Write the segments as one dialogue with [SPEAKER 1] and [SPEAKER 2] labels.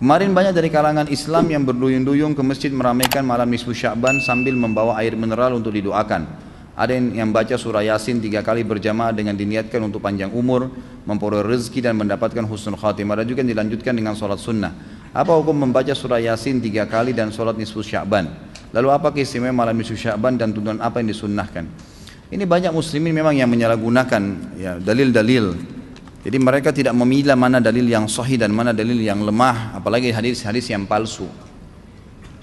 [SPEAKER 1] Kemarin banyak dari kalangan Islam yang berduyun-duyung ke masjid meramaikan malam nisfu Sya'ban sambil membawa air mineral untuk didoakan. Ada yang baca surah Yasin 3 kali berjamaah dengan diniatkan untuk panjang umur, memperoleh rezeki dan mendapatkan husnul khatimah. Ada juga yang dilanjutkan dengan sholat sunnah. Apa hukum membaca surah Yasin 3 kali dan sholat nisfu Sya'ban? Lalu apa keistimewaan malam nisfu Sya'ban dan tuntunan apa yang disunnahkan? Ini banyak muslimin memang yang menyalahgunakan ya, dalil-dalil. Jadi mereka tidak memilah mana dalil yang sahih dan mana dalil yang lemah, apalagi hadis-hadis yang palsu.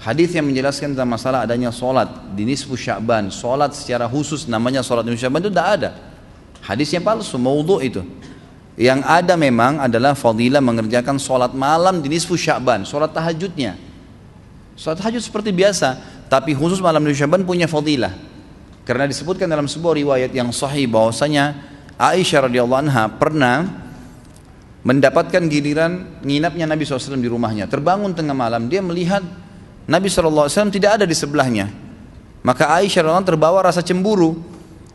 [SPEAKER 1] Hadis yang menjelaskan tentang masalah adanya solat di nisfu Sya'ban, solat secara khusus namanya solat nisfu Sya'ban itu tidak ada. Hadisnya palsu, maudhu' itu. Yang ada memang adalah fadilah mengerjakan solat malam di nisfu Sya'ban, solat tahajudnya. Solat tahajud seperti biasa, tapi khusus malam nisfu Sya'ban punya fadilah. Karena disebutkan dalam sebuah riwayat yang sahih bahwasanya Aisyah radhiyallahu anha pernah mendapatkan giliran nginapnya Nabi SAW di rumahnya. Terbangun tengah malam, dia melihat Nabi SAW tidak ada di sebelahnya. Maka Aisyah radhiyallahu anha terbawa rasa cemburu.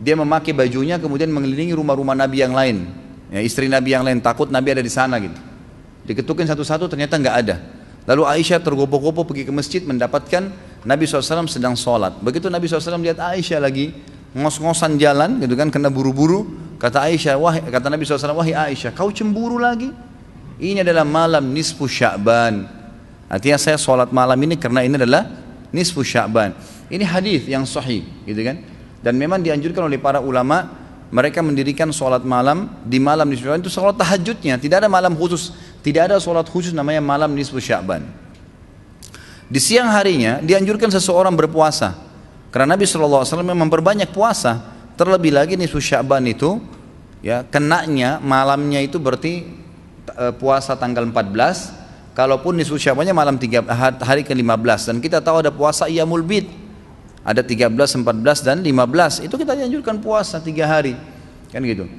[SPEAKER 1] Dia memakai bajunya kemudian mengelilingi rumah-rumah Nabi yang lain, ya, istri Nabi yang lain, takut Nabi ada di sana gitu. Diketukin satu-satu, ternyata nggak ada. Lalu Aisyah tergopoh-gopoh pergi ke masjid mendapatkan Nabi SAW sedang sholat. Begitu Nabi SAW lihat Aisyah lagi ngos-ngosan jalan gitu kan, kena buru-buru, kata Nabi SAW, wahai Aisyah, kau cemburu lagi? Ini adalah malam nisfu Sya'ban. Artinya saya sholat malam ini karena ini adalah nisfu Sya'ban. Ini hadis yang sahih gitu kan. Dan memang dianjurkan oleh para ulama, mereka mendirikan sholat malam di malam nisfu Sya'ban itu sholat tahajudnya. Tidak ada malam khusus, tidak ada sholat khusus namanya malam nisfu Sya'ban. Di siang harinya dianjurkan seseorang berpuasa. Karena Nabi SAW memperbanyak puasa, terlebih lagi nisfu Sya'ban itu, ya, kenanya malamnya itu berarti puasa tanggal 14, kalaupun nisfu Sya'bannya malam hari ke-15, dan kita tahu ada puasa Iyamul Bid, ada 13, 14 dan 15, itu kita dianjurkan puasa 3 hari, kan gitu.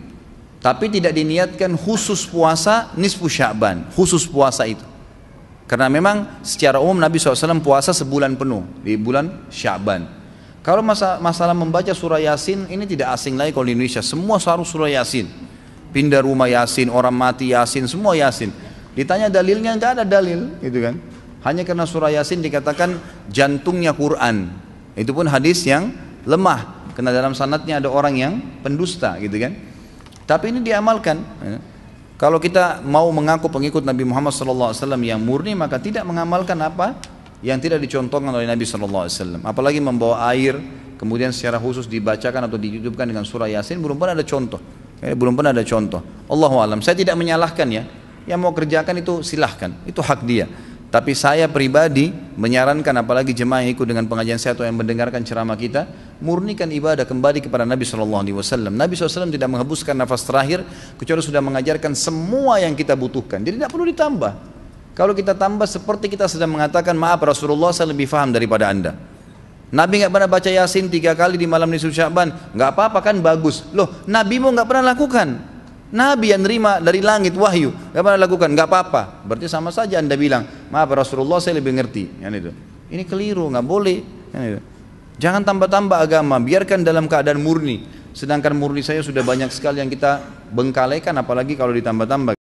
[SPEAKER 1] Tapi tidak diniatkan khusus puasa nisfu Sya'ban, khusus puasa itu. Karena memang secara umum Nabi SAW puasa sebulan penuh di bulan Sya'ban. Kalau masalah membaca surah Yasin, ini tidak asing lagi kalau di Indonesia. Semua harus surah Yasin. Pindah rumah Yasin, orang mati Yasin, semua Yasin. Ditanya dalilnya, nggak ada dalil, gitu kan. Hanya karena surah Yasin dikatakan jantungnya Quran. Itu pun hadis yang lemah, karena dalam sanadnya ada orang yang pendusta, gitu kan. Tapi ini diamalkan. Kalau kita mau mengaku pengikut Nabi Muhammad SAW yang murni, maka tidak mengamalkan apa yang tidak dicontohkan oleh Nabi SAW. Apalagi membawa air kemudian secara khusus dibacakan atau dihidupkan dengan surah Yasin, belum pernah ada contoh. Belum pernah ada contoh. Allahu a'lam. Saya tidak menyalahkan ya, yang mau kerjakan itu silahkan, itu hak dia. Tapi saya pribadi menyarankan, apalagi jemaah yang ikut dengan pengajian saya atau yang mendengarkan ceramah kita, murnikan ibadah kembali kepada Nabi SAW. Nabi SAW tidak menghembuskan nafas terakhir kecuali sudah mengajarkan semua yang kita butuhkan. Jadi tidak perlu ditambah. Kalau kita tambah seperti kita sedang mengatakan, maaf Rasulullah saya lebih faham daripada anda. Nabi nggak pernah baca Yasin 3 kali di malam nisfu Sya'ban, nggak apa-apa kan, bagus. Loh, Nabi mau nggak pernah lakukan. Nabi yang nerima dari langit wahyu nggak pernah lakukan, nggak apa-apa. Berarti sama saja anda bilang, maaf Rasulullah saya lebih ngerti. Kan itu. Ini keliru, nggak boleh. Kan itu. Jangan tambah-tambah agama, biarkan dalam keadaan murni. Sedangkan murni saya sudah banyak sekali yang kita bengkalaikan, apalagi kalau ditambah-tambah.